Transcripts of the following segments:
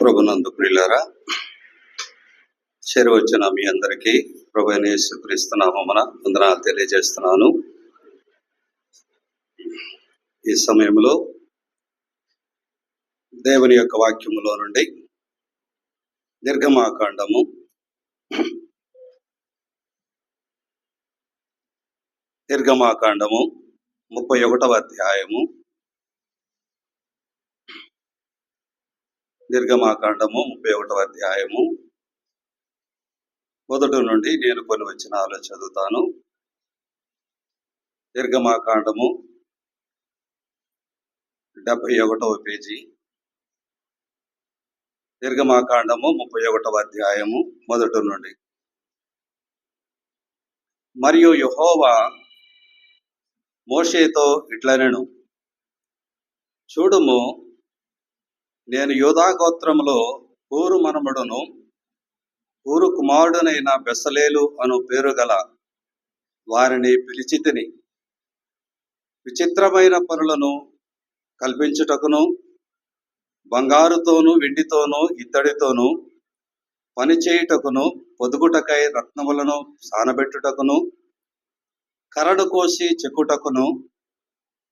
ప్రభునందు ప్రియులారా, చేరువచ్చిన మీ అందరికీ ప్రభువైన యేసుక్రీస్తు నామమున వందనాలు తెలియజేస్తున్నాను. ఈ సమయంలో దేవుని యొక్క వాక్యములో నుండి నిర్గమాకాండము 31వ అధ్యాయము మొదటి నుండి నేను కొన్ని వచనాలు చదువుతాను. నిర్గమాకాండము 71వ పేజీ. నిర్గమాకాండము 31వ అధ్యాయము మొదటి నుండి. మరియు యెహోవా మోషేతో ఇట్లనెను, చూడుము, నేను యూదా గోత్రములో హూరు మనుమడును హూరు కుమారుడునైన బెసలేలు అను పేరు గల వారిని పిలిచితిని. విచిత్రమైన పనులను కల్పించుటకును, బంగారుతోనూ వెండితోనూ ఇత్తడితోనూ పనిచేయుటకును, పొదుగుటకై రత్నములను సానబెట్టుటకును, కరడు కోసి చెక్కుటకును,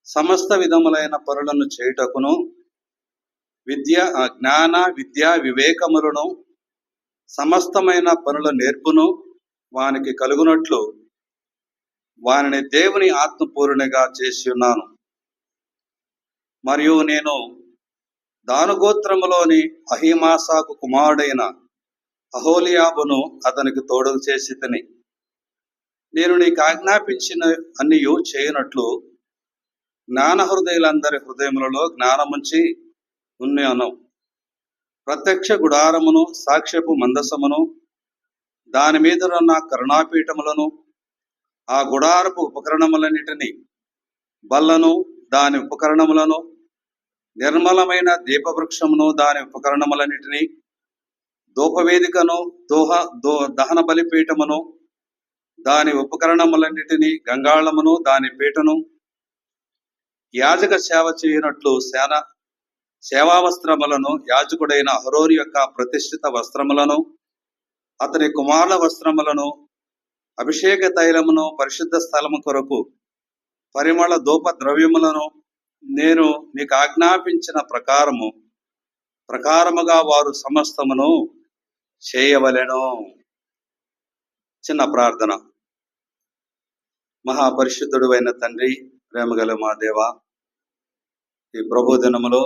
సమస్త విధములైన పనులను చేయుటకును, జ్ఞాన విద్యా వివేకములను సమస్తమైన పనుల నేర్పును వానికి కలుగునట్లు వానిని దేవుని ఆత్మపూర్ణిగా చేసి ఉన్నాను. మరియు నేను దాను గోత్రములోని అహీమాసాకు కుమారుడైన అహోలియాబును అతనికి తోడు చేసి తిని, నేను నీకు ఆజ్ఞాపించిన అన్నియు చేయనట్లు జ్ఞాన హృదయులందరి హృదయములలో జ్ఞానముంచి ఉన్నాను. ప్రత్యక్ష గుడారమును, సాక్ష్యపు మందసమును, దాని మీదనున్న కరుణాపీఠములను, ఆ గుడారపు ఉపకరణములన్నిటినీ, బల్లను దాని ఉపకరణములను, నిర్మలమైన దీపవృక్షమును దాని ఉపకరణములన్నిటినీ, ధూపవేదికను, దహన బలిపీఠమును దాని ఉపకరణములన్నిటినీ, గంగాళమును దాని పీటను, యాజక సేవ చేయనట్లు సేవా వస్త్రములను, యాజకుడైన అహరోను యొక్క ప్రతిష్ఠిత వస్త్రములను, అతని కుమారుల వస్త్రములను, అభిషేక తైలమును, పరిశుద్ధ స్థలము కొరకు పరిమళ ధూప ద్రవ్యములను నేను నీకు ఆజ్ఞాపించిన ప్రకారముగా వారు సమస్తమును చేయవలెను. చిన్న ప్రార్థన. మహాపరిశుద్ధుడు అయిన తండ్రి, ప్రేమగల మా దేవ, ఈ ప్రభు దినములో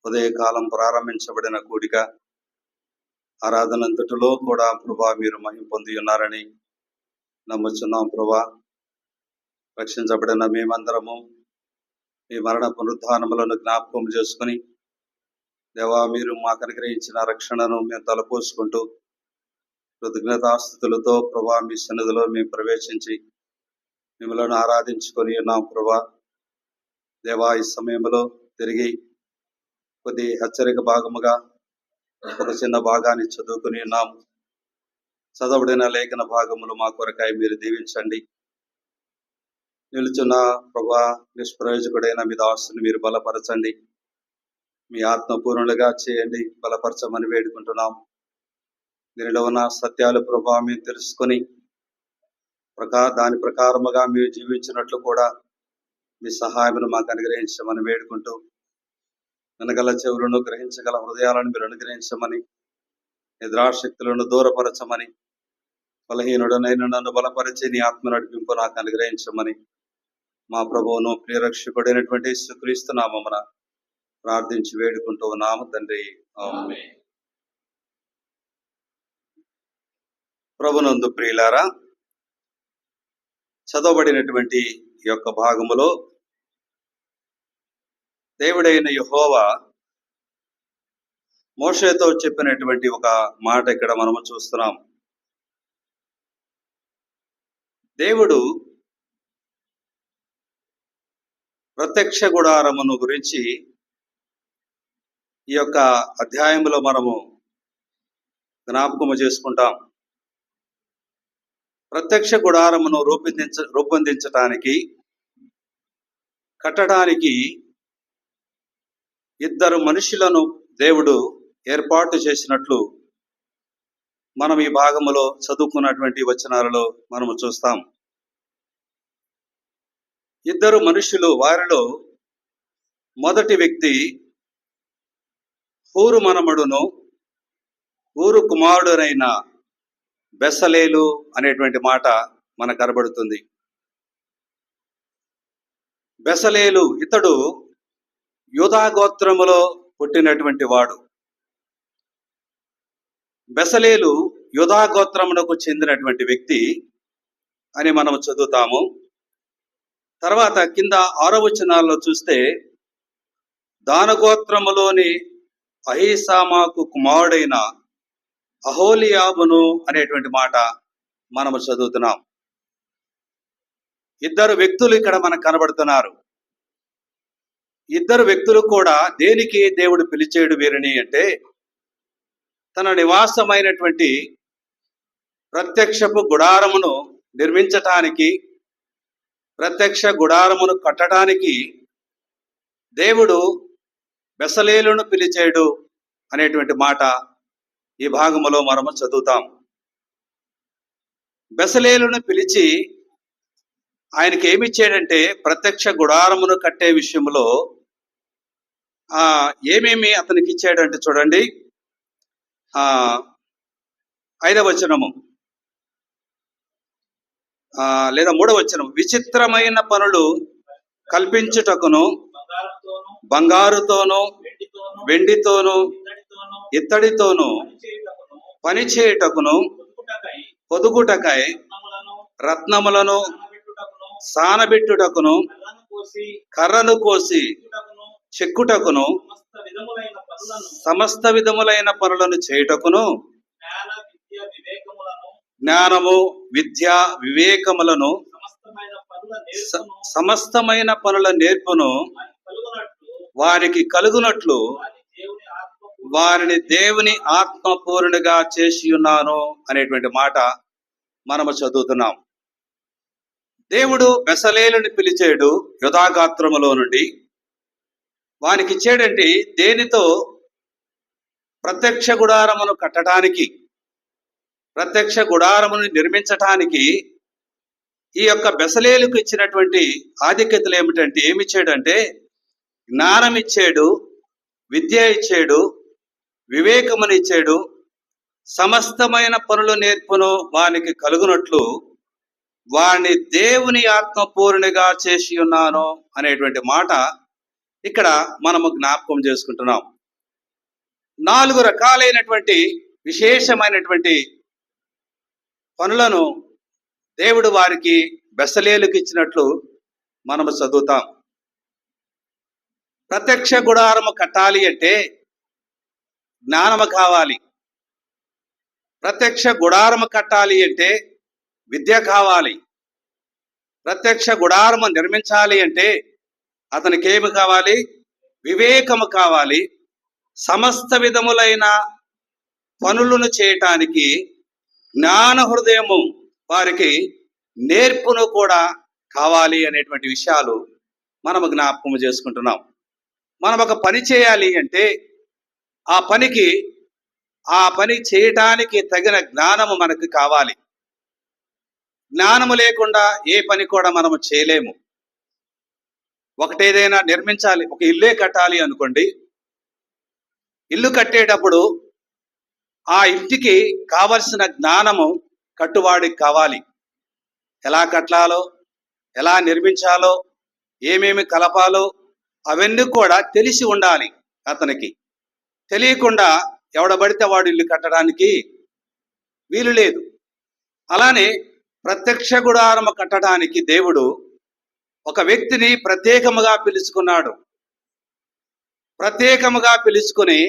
ఉదయకాలం ప్రారంభించబడిన కూడిక ఆరాధనంతటిలో కూడా ప్రభా మీరు మహిమ పొంది ఉన్నారని నమ్ముచున్నాం. ప్రభా, రక్షించబడిన మేమందరము మీ మరణ పునరుద్ధానములను జ్ఞాపకం చేసుకుని దేవా, మీరు మాకు అనుగ్రహించిన రక్షణను మేము తలపోసుకుంటూ కృతజ్ఞతాస్తుతులతో ప్రభా మీ సన్నిధిలో మేము ప్రవేశించి మిమ్మల్ని ఆరాధించుకొని ఉన్నాం. ప్రభా దేవా, ఈ సమయంలో తిరిగి కొద్ది హెచ్చరిక భాగముగా ఒక చిన్న భాగాన్ని చదువుకుని ఉన్నాం. చదవబడిన లేఖన భాగములు మా కొరకాయ మీరు దీవించండి. నిలుచున్న ప్రభా నిష్ప్రయోజకుడైన మీ దాసుని మీరు బలపరచండి. మీ ఆత్మపూర్ణులుగా చేయండి, బలపరచమని వేడుకుంటున్నాం. దీనిలో ఉన్న సత్యాలు ప్రభా మేము తెలుసుకొని దాని ప్రకారముగా మీరు జీవించినట్లు కూడా మీ సహాయమును మాకు అనుగ్రహించమని వేడుకుంటూ, వినగల చెవులను, గ్రహించగల హృదయాలను మీరు అనుగ్రహించమని, నిద్రాశక్తులను దూరపరచమని, బలహీనుడనైన నన్ను బలపరిచి నీ ఆత్మ నడిపింపు నాకు అనుగ్రహించమని మా ప్రభువును ప్రియరక్షకుడైనటువంటి యేసుక్రీస్తు నామమున ప్రార్థించి వేడుకుంటూ ఉన్నాము తండ్రి, ఆమేన్. ప్రభునందు ప్రియులారా, చదవబడినటువంటి ఈ యొక్క భాగములో దేవుడైన యెహోవా మోషేతో చెప్పినటువంటి ఒక మాట ఇక్కడ మనము చూస్తున్నాం. దేవుడు ప్రత్యక్ష గుడారమును గురించి ఈ యొక్క అధ్యాయంలో మనము జ్ఞాపకము చేసుకుంటాం. ప్రత్యక్ష గుడారమును రూపొందించటానికి, కట్టడానికి 2 మనుషులను దేవుడు ఏర్పాటు చేసినట్లు మనం ఈ భాగములో చదువుకున్నటువంటి వచనాలలో మనము చూస్తాం. ఇద్దరు మనుషులు, వారిలో మొదటి వ్యక్తి హూరు మనమడును ఊరు కుమారుడైన బెసలేలు అనేటువంటి మాట మనకు కనబడుతుంది. బెసలేలు ఇతడు యూదా గోత్రములో పుట్టినటువంటి వాడు. బెసలేలు యూదా గోత్రమునకు చెందినటువంటి వ్యక్తి అని మనం చదువుతాము. తర్వాత కింద 6వ వచనాల్లో చూస్తే దానగోత్రములోని అహీసామాకు కుమారుడైన అహోలియాబును అనేటువంటి మాట మనము చదువుతున్నాం. ఇద్దరు వ్యక్తులు ఇక్కడ మనకు కనబడుతున్నారు. ఇద్దరు వ్యక్తులు కూడా దేనికి దేవుడు పిలిచేడు వీరిని అంటే, తన నివాసమైనటువంటి ప్రత్యక్షపు గుడారమును నిర్మించటానికి, ప్రత్యక్ష గుడారమును కట్టడానికి దేవుడు బెసలేలును పిలిచేడు అనేటువంటి మాట ఈ భాగములో మనము చదువుతాం. బెసలేలును పిలిచి ఆయనకి ఏమిచ్చాడంటే, ప్రత్యక్ష గుడారమును కట్టే విషయంలో ఏమేమి అతనికి ఇచ్చాడంటే చూడండి, 5వ వచనము లేదా 3వ వచనం, విచిత్రమైన పనులు కల్పించుటకును, బంగారుతోనూ వెండితోనూ ఇత్తడితోనూ పని చేయుటకును, పొదుగుటకై రత్నములను సానబెట్టుటకును, కర్రను కోసి చెక్కుటకును, సమస్త విధములైన పనులను చేయుటకును, జ్ఞానము విద్య వివేకములను సమస్తమైన పనుల నేర్పును వారికి కలుగునట్లు వారిని దేవుని ఆత్మపూర్ణునిగా చేసి ఉన్నాను అనేటువంటి మాట మనము చదువుతున్నాం. దేవుడు బెసలేలుని పిలిచాడు యూదా గోత్రములో నుండి. వానికి ఇచ్చాడంటే దేనితో? ప్రత్యక్ష గుడారమును కట్టడానికి, ప్రత్యక్ష గుడారమును నిర్మించటానికి ఈ యొక్క బెసలేలుకు ఇచ్చినటువంటి ఆధిక్యతలు ఏమిటంటే, ఏమిచ్చాడంటే జ్ఞానం ఇచ్చాడు, విద్య ఇచ్చాడు, వివేకమును ఇచ్చాడు, సమస్తమైన పనులు నేర్పును వానికి కలుగునట్లు వారిని దేవుని ఆత్మపూర్ణిగా చేసి ఉన్నాను అనేటువంటి మాట ఇక్కడ మనము జ్ఞాపకం చేసుకుంటున్నాం. 4 రకాలైనటువంటి విశేషమైనటువంటి పనులను దేవుడు వారికి బెసలేలుకి ఇచ్చినట్లు మనము చదువుతాం. ప్రత్యక్ష గుడారము కట్టాలి అంటే జ్ఞానము కావాలి. ప్రత్యక్ష గుడారము కట్టాలి అంటే విద్య కావాలి. ప్రత్యక్ష గుడారము నిర్మించాలి అంటే అతనికి ఏమి కావాలి? వివేకము కావాలి. సమస్త విధములైన పనులను చేయటానికి జ్ఞాన హృదయము, వారికి నేర్పును కూడా కావాలి అనేటువంటి విషయాలు మనము జ్ఞాపకం చేసుకుంటున్నాం. మనం ఒక పని చేయాలి అంటే ఆ పని చేయటానికి తగిన జ్ఞానము మనకు కావాలి. జ్ఞానము లేకుండా ఏ పని కూడా మనము చేయలేము. ఒకటేదైనా నిర్మించాలి, ఒక ఇల్లే కట్టాలి అనుకోండి. ఇల్లు కట్టేటప్పుడు ఆ ఇంటికి కావలసిన జ్ఞానము కట్టువాడికి కావాలి. ఎలా కట్టాలో, ఎలా నిర్మించాలో, ఏమేమి కలపాలో అవన్నీ కూడా తెలిసి ఉండాలి అతనికి. తెలియకుండా ఎవడబడితే వాడు ఇల్లు కట్టడానికి వీలు లేదు. అలానే ప్రత్యక్ష గుడారము కట్టడానికి దేవుడు ఒక వ్యక్తిని ప్రత్యేకముగా పిలుచుకున్నాడు. ప్రత్యేకముగా పిలుచుకుని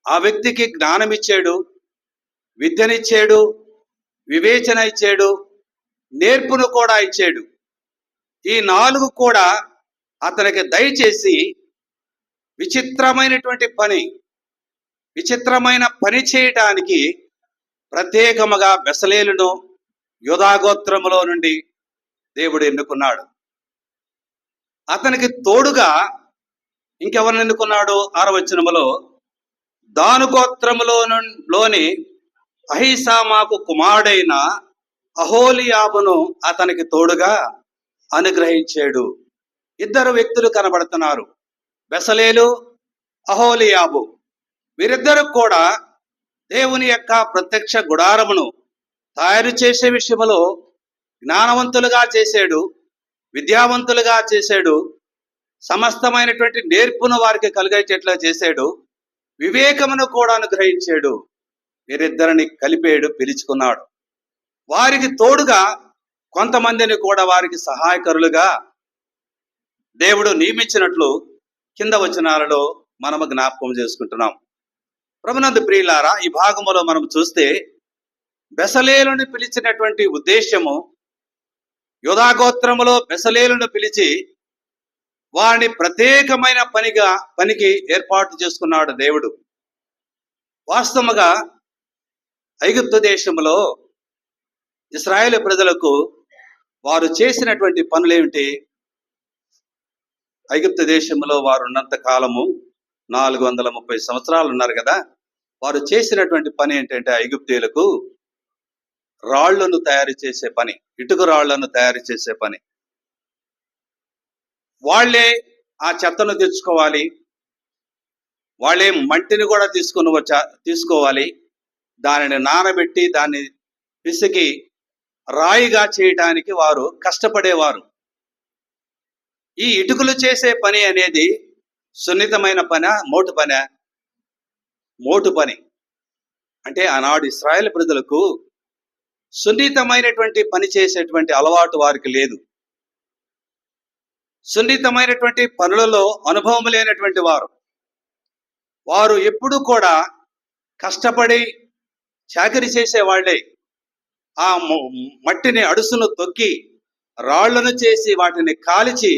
ఆ వ్యక్తికి జ్ఞానం ఇచ్చాడు, విద్యనిచ్చాడు, వివేచన ఇచ్చాడు, నేర్పును కూడా ఇచ్చాడు. ఈ 4 కూడా అతనికి దయచేసి విచిత్రమైన పని చేయటానికి ప్రత్యేకముగా బెసలేలును యూదా గోత్రములో నుండి దేవుడు ఎన్నుకున్నాడు. అతనికి తోడుగా ఇంకెవరిని ఎన్నుకున్నాడు? 6వ వచనములో దాను గోత్రములోని అహీసామాకు కుమారుడైన అహోలియాబును అతనికి తోడుగా అనుగ్రహించాడు. ఇద్దరు వ్యక్తులు కనబడుతున్నారు, బెసలేలు, అహోలియాబు. వీరిద్దరు కూడా దేవుని యొక్క ప్రత్యక్ష గుడారమును తయారు చేసే విషయంలో జ్ఞానవంతులుగా చేశాడు, విద్యావంతులుగా చేశాడు, సమస్తమైనటువంటి నేర్పును వారికి కలిగేటట్లా చేశాడు, వివేకమును కూడా అనుగ్రహించాడు. వీరిద్దరిని కలిపాడు, పిలుచుకున్నాడు. వారికి తోడుగా కొంతమందిని కూడా వారికి సహాయకరులుగా దేవుడు నియమించినట్లు కింద వచనాలలో మనము జ్ఞాపకం చేసుకుంటున్నాం. ప్రభునందు ప్రియులారా, ఈ భాగములో మనం చూస్తే బెసలేలుని పిలిచినటువంటి ఉద్దేశము, యూదాగోత్రములో బెసలేలును పిలిచి వారిని ప్రత్యేకమైన పనికి ఏర్పాటు చేసుకున్నాడు దేవుడు. వాస్తవముగా ఐగుప్తు దేశంలో ఇశ్రాయేలు ప్రజలకు వారు చేసినటువంటి పనులేమిటి? ఐగుప్తు దేశంలో వారు ఉన్నంత కాలము 430 సంవత్సరాలు ఉన్నారు కదా. వారు చేసినటువంటి పని ఏంటంటే, ఐగుప్తీయులకు రాళ్లను తయారు చేసే పని, ఇటుక రాళ్లను తయారు చేసే పని. వాళ్ళే ఆ చెత్తను తెచ్చుకోవాలి, వాళ్ళే మట్టిని కూడా తీసుకోవాలి, దానిని నానబెట్టి దాన్ని పిసికి రాయిగా చేయడానికి వారు కష్టపడేవారు. ఈ ఇటుకలు చేసే పని అనేది సున్నితమైన పని, మోటు పని. అంటే ఆనాడు ఇశ్రాయేలు ప్రజలకు సున్నితమైనటువంటి పని చేసేటువంటి అలవాటు వారికి లేదు. సున్నితమైనటువంటి పనులలో అనుభవం లేనటువంటి వారు ఎప్పుడూ కూడా కష్టపడి చాకరీ చేసేవాళ్లే. ఆ మట్టిని అడుసును తొక్కి రాళ్లను చేసి వాటిని కాల్చి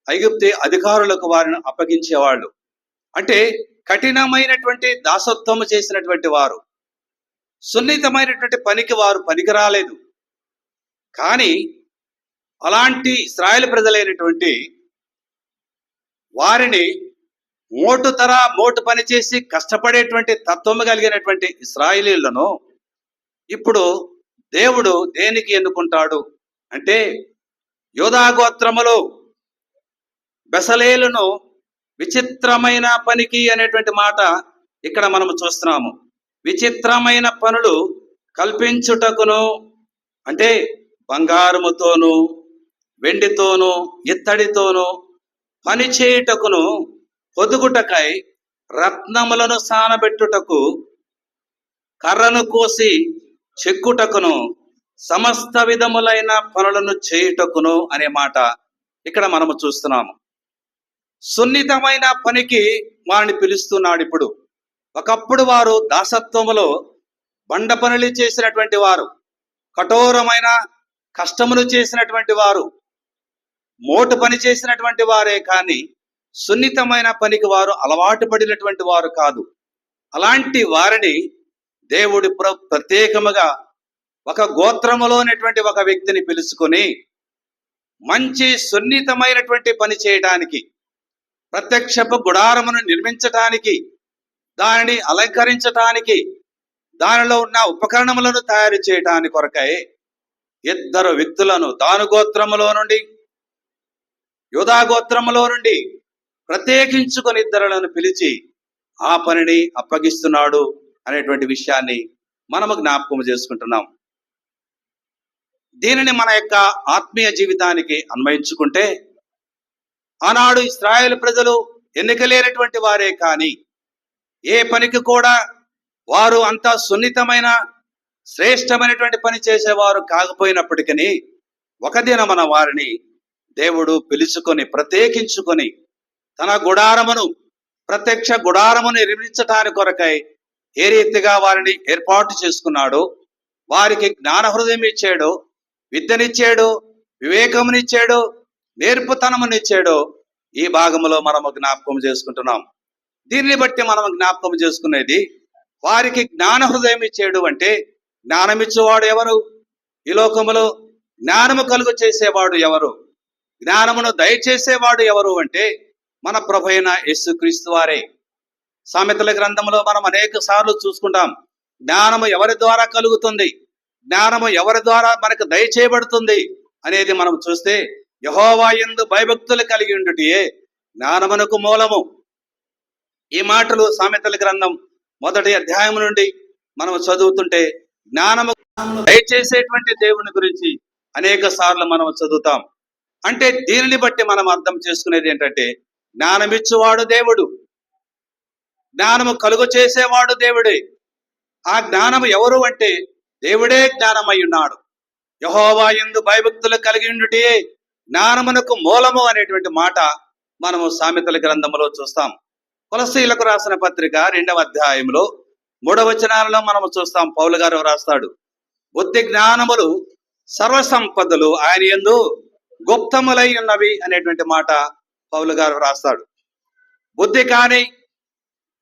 ఐగుప్తు అధికారులకు వారిని అప్పగించేవాళ్ళు. అంటే కఠినమైనటువంటి దాసత్వము చేసినటువంటి వారు, సున్నితమైనటువంటి పనికి వారు పనికిరాలేదు. కానీ అలాంటి ఇశ్రాయేలు ప్రజలైనటువంటి వారిని మోటు పని చేసి కష్టపడేటువంటి తత్వము కలిగినటువంటి ఇశ్రాయేలీయులను ఇప్పుడు దేవుడు దేనికి ఎన్నుకుంటాడు అంటే, యూదాగోత్రములో బెసలేలును విచిత్రమైన పనికి అనేటువంటి మాట ఇక్కడ మనము చూస్తున్నాము. విచిత్రమైన పనులు కల్పించుటకును, అంటే బంగారముతోను, వెండితోను, ఇత్తడితోను పని చేయుటకును, పొదుగుటకై రత్నములను సానబెట్టుటకు, కర్రను కోసి చెక్కుటకును, సమస్త విధములైన పనులను చేయుటకును అనే మాట ఇక్కడ మనము చూస్తున్నాము. సున్నితమైన పనికి వారిని పిలుస్తున్నాడు ఇప్పుడు. ఒకప్పుడు వారు దాసత్వములో బండ పనులు చేసినటువంటి వారు, కఠోరమైన కష్టములు చేసినటువంటి వారు, మోటు పని చేసినటువంటి వారే కానీ సున్నితమైన పనికి వారు అలవాటు పడినటువంటి వారు కాదు. అలాంటి వారిని దేవుడు ప్రత్యేకముగా ఒక గోత్రములోనటువంటి ఒక వ్యక్తిని పిలుచుకొని మంచి సున్నితమైనటువంటి పని చేయడానికి, ప్రత్యక్షపు గుడారమును నిర్మించటానికి, దానిని అలంకరించటానికి, దానిలో ఉన్న ఉపకరణములను తయారు చేయటానికి కొరకై ఇద్దరు వ్యక్తులను దాను గోత్రములో నుండి, యూదాగోత్రములో నుండి ప్రత్యేకించుకొని ఇద్దరులను పిలిచి ఆ పనిని అప్పగిస్తున్నాడు అనేటువంటి విషయాన్ని మనము జ్ఞాపకం చేసుకుంటున్నాం. దీనిని మన యొక్క ఆత్మీయ జీవితానికి అన్వయించుకుంటే, ఆనాడు ఇశ్రాయేలు ప్రజలు ఎన్నికలేనటువంటి వారే కానీ ఏ పనికి కూడా వారు అంత సున్నితమైన శ్రేష్టమైనటువంటి పని చేసేవారు కాకపోయినప్పటికీ ఒక దినమున వారిని దేవుడు పిలుచుకొని ప్రత్యేకించుకొని తన గుడారమును, ప్రత్యక్ష గుడారమును నిర్మించటానికి కొరకై ఏ రీతిగా వారిని ఏర్పాటు చేసుకున్నాడు, వారికి జ్ఞాన హృదయం ఇచ్చాడు, విద్యనిచ్చాడు, వివేకమునిచ్చాడు, నేర్పుతనమునిచ్చాడు, ఈ భాగంలో మనము జ్ఞాపకం చేసుకుంటున్నాం. దీన్ని బట్టి మనం జ్ఞాపకం చేసుకునేది, వారికి జ్ఞాన హృదయం ఇచ్చాడు అంటే జ్ఞానమిచ్చేవాడు ఎవరు? ఈ లోకములో జ్ఞానము కలుగు చేసేవాడు ఎవరు? జ్ఞానమును దయచేసేవాడు ఎవరు అంటే మన ప్రభువైన యేసుక్రీస్తు వారే. సామెతల గ్రంథంలో మనం అనేక సార్లు చూసుకుంటాం. జ్ఞానము ఎవరి ద్వారా కలుగుతుంది, జ్ఞానము ఎవరి ద్వారా మనకు దయచేయబడుతుంది అనేది మనం చూస్తే యెహోవా యందు భయభక్తులు కలిగి ఉండుటయే జ్ఞానమునకు మూలము. ఈ మాటలు సామెతల గ్రంథం 1వ అధ్యాయం నుండి మనం చదువుతుంటే జ్ఞానము దయచేసేటువంటి దేవుని గురించి అనేక సార్లు మనం చదువుతాం. అంటే దీనిని బట్టి మనం అర్థం చేసుకునేది ఏంటంటే జ్ఞానమిచ్చువాడు దేవుడు, జ్ఞానము కలుగు చేసేవాడు దేవుడే. ఆ జ్ఞానము ఎవరు అంటే దేవుడే జ్ఞానమై ఉన్నాడు. యెహోవా యందు భయభక్తులు కలిగి ఉండుటే జ్ఞానమునకు మూలము అనేటువంటి మాట మనము సామెతల గ్రంథంలో చూస్తాం. కొలస్సీయులకు రాసిన పత్రిక 2వ అధ్యాయంలో 3వ వచనాలలో మనము చూస్తాం. పౌలు గారు రాస్తాడు, బుద్ధి జ్ఞానములు సర్వసంపదలు ఆయన యందు గుప్తములై ఉన్నవి అనేటువంటి మాట పౌలు గారు రాస్తాడు. బుద్ధి కానీ,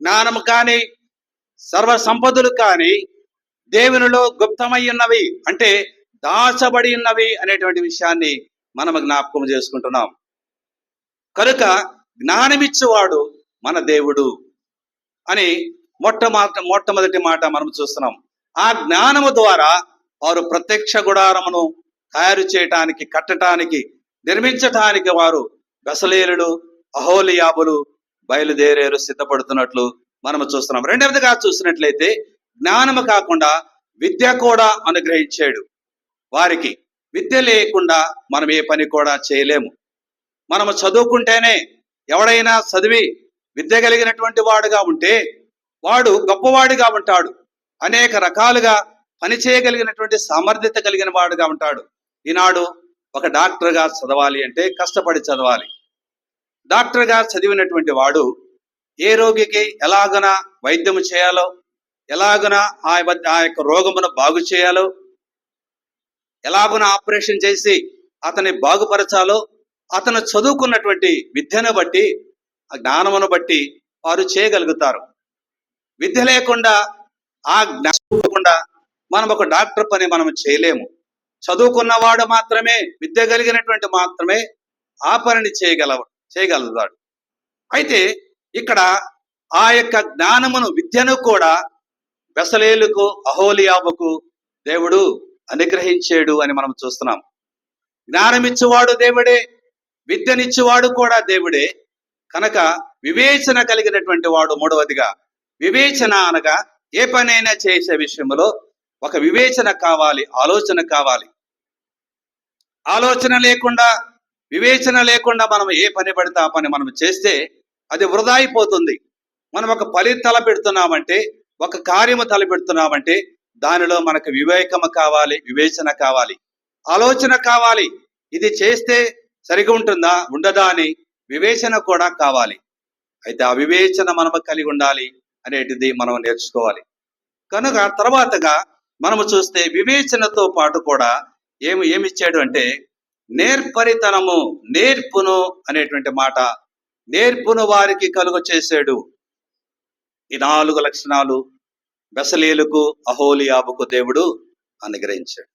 జ్ఞానము కానీ, సర్వ సంపదలు కానీ దేవునిలో గుప్తమై ఉన్నవి, అంటే దాచబడి ఉన్నవి అనేటువంటి విషయాన్ని మనం జ్ఞాపకం చేసుకుంటున్నాం. కనుక జ్ఞానమిచ్చేవాడు మన దేవుడు అని మొట్టమొదటి మాట మనం చూస్తున్నాం. ఆ జ్ఞానము ద్వారా వారు ప్రత్యక్ష గుడారమును తయారు చేయటానికి, కట్టడానికి, నిర్మించటానికి వారు బెసలేలులు, అహోలియాబులు బయలుదేరారు, సిద్ధపడుతున్నట్లు మనము చూస్తున్నాం. రెండవదిగా చూసినట్లయితే జ్ఞానము కాకుండా విద్య కూడా అనుగ్రహించాడు వారికి. విద్య లేకుండా మనం ఏ పని కూడా చేయలేము. మనము చదువుకుంటేనే, ఎవడైనా చదివి విద్య కలిగినటువంటి వాడుగా ఉంటే వాడు గొప్పవాడిగా ఉంటాడు, అనేక రకాలుగా పని చేయగలిగినటువంటి సామర్థ్యత కలిగిన వాడుగా ఉంటాడు. ఈనాడు ఒక డాక్టర్గా చదవాలి అంటే కష్టపడి చదవాలి. డాక్టర్గా చదివినటువంటి వాడు ఏ రోగికి ఎలాగన వైద్యము చేయాలో, ఎలాగన ఆ యొక్క రోగమును బాగు చేయాలో, ఎలాగున ఆపరేషన్ చేసి అతన్ని బాగుపరచాలో అతను చదువుకున్నటువంటి విద్యను బట్టి, ఆ జ్ఞానమును బట్టి వారు చేయగలుగుతారు. విద్య లేకుండా, ఆ జ్ఞానం మనం ఒక డాక్టర్ పని మనం చేయలేము. చదువుకున్నవాడు మాత్రమే, విద్య కలిగినటువంటి మాత్రమే ఆ పనిని చేయగలుగుతాడు. అయితే ఇక్కడ ఆ యొక్క జ్ఞానమును, విద్యను కూడా బెసలేలుకు, అహోలియాబుకు దేవుడు అనుగ్రహించాడు అని మనం చూస్తున్నాం. జ్ఞానమిచ్చేవాడు దేవుడే, విద్యనిచ్చేవాడు కూడా దేవుడే. కనుక వివేచన కలిగినటువంటి వాడు. మూడవదిగా వివేచన అనగా ఏ పనైనా చేసే విషయంలో ఒక వివేచన కావాలి, ఆలోచన కావాలి. ఆలోచన లేకుండా, వివేచన లేకుండా మనం ఏ పని పడితే ఆ పని మనం చేస్తే అది వృధా అయిపోతుంది. మనం ఒక పని తలపెడుతున్నామంటే, ఒక కార్యము తలపెడుతున్నామంటే దానిలో మనకు వివేకము కావాలి, వివేచన కావాలి, ఆలోచన కావాలి. ఇది చేస్తే సరిగా ఉంటుందా, ఉండదా అని వివేచన కూడా కావాలి. అయితే ఆ వివేచన మనము కలిగి ఉండాలి అనేటిది మనం నేర్చుకోవాలి. కనుక తర్వాతగా మనము చూస్తే వివేచనతో పాటు కూడా ఏమిచ్చాడు అంటే నేర్పరితనము, నేర్పును అనేటువంటి మాట. నేర్పును వారికి కలుగ చేశాడు. ఈ 4 లక్షణాలు బెసలేలుకు, అహోలియాబుకు దేవుడు అనుగ్రహించాడు.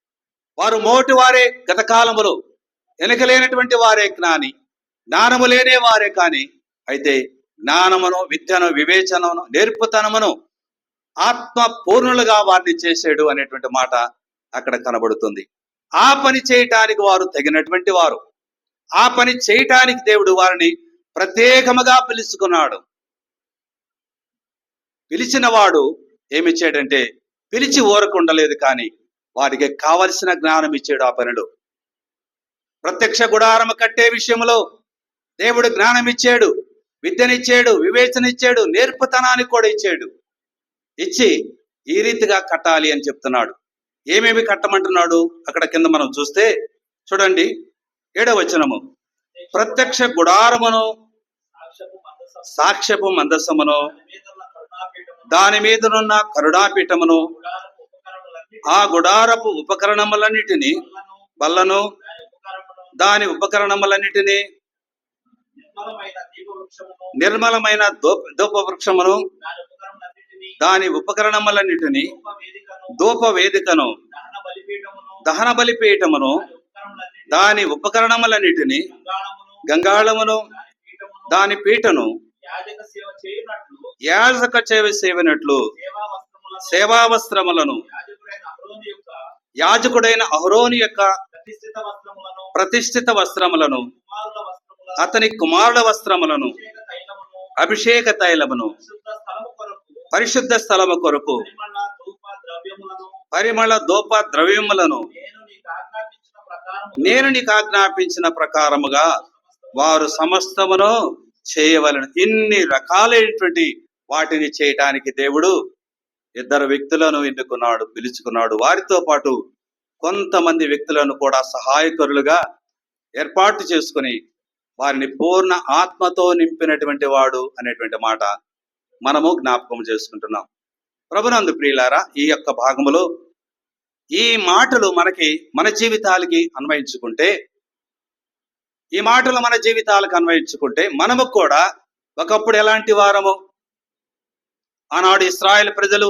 వారు మోటి వారే, గత కాలములో ఎనకలేనటువంటి వారే జ్ఞాని, జ్ఞానము లేనే వారే. కానీ అయితే జ్ఞానమును, విద్యను, వివేచనను, నేర్పుతనమును ఆత్మ పూర్ణులుగా వారిని చేశాడు అనేటువంటి మాట అక్కడ కనబడుతుంది. ఆ పని చేయటానికి వారు తగినటువంటి వారు. ఆ పని చేయటానికి దేవుడు వారిని ప్రత్యేకముగా పిలుచుకున్నాడు. పిలిచిన వాడు ఏమిచ్చాడంటే పిలిచి ఊరకుండలేదు, కానీ వారికి కావలసిన జ్ఞానం ఇచ్చాడు. ఆ పనిలో ప్రత్యక్ష గుడారము కట్టే విషయంలో దేవుడు జ్ఞానం ఇచ్చాడు, విద్యనిచ్చాడు, వివేచన ఇచ్చాడు, నేర్పుతనాన్ని కూడా ఇచ్చాడు. ఇచ్చి ఈ రీతిగా కట్టాలి అని చెప్తున్నాడు. ఏమేమి కట్టమంటున్నాడు అక్కడ కింద మనం చూస్తే చూడండి, 7వ వచనము, ప్రత్యక్ష గుడారమును, సాక్ష్యపు మందసమును, దాని మీదనున్న కరుణాపీఠమును, ఆ గుడారపు ఉపకరణములన్నిటినీ, బల్లను, దాని ఉపకరణములన్నిటినీ, నిర్మలమైన ధూపవృక్షమును, దాని ఉపకరణములన్నిటినీ, ధూప వేదికను, దహన బలిపీఠమును, దాని ఉపకరణములన్నిటినీ, గంగాళమును, దాని పీటను యాజక సేవనట్లు సేవా వస్త్రములను యాజకుడైన అహరోను యొక్క ప్రతిష్ఠిత వస్త్రములను అతని కుమారుల వస్త్రములను అభిషేక తైలమును పరిశుద్ధ స్థలము కొరకు పరిమళ ధూప ద్రవ్యములను నేను నీకు ఆజ్ఞాపించిన ప్రకారముగా వారు సమస్తమును చేయవలెను. ఇన్ని రకాలైనటువంటి వాటిని చేయటానికి దేవుడు ఇద్దరు వ్యక్తులను ఎన్నుకున్నాడు, పిలుచుకున్నాడు. వారితో పాటు కొంతమంది వ్యక్తులను కూడా సహాయకులుగా ఏర్పాటు చేసుకుని వారిని పూర్ణ ఆత్మతో నింపినటువంటి వాడు అనేటువంటి మాట మనము జ్ఞాపకం చేసుకుంటున్నాం. ప్రభునందు ప్రియులారా, ఈ యొక్క భాగములో ఈ మాటలు మన జీవితాలకి అన్వయించుకుంటే, ఈ మాటలు మన జీవితాలకు అన్వయించుకుంటే మనము కూడా ఒకప్పుడు ఎలాంటి వారము? ఆనాడు ఇశ్రాయేలు ప్రజలు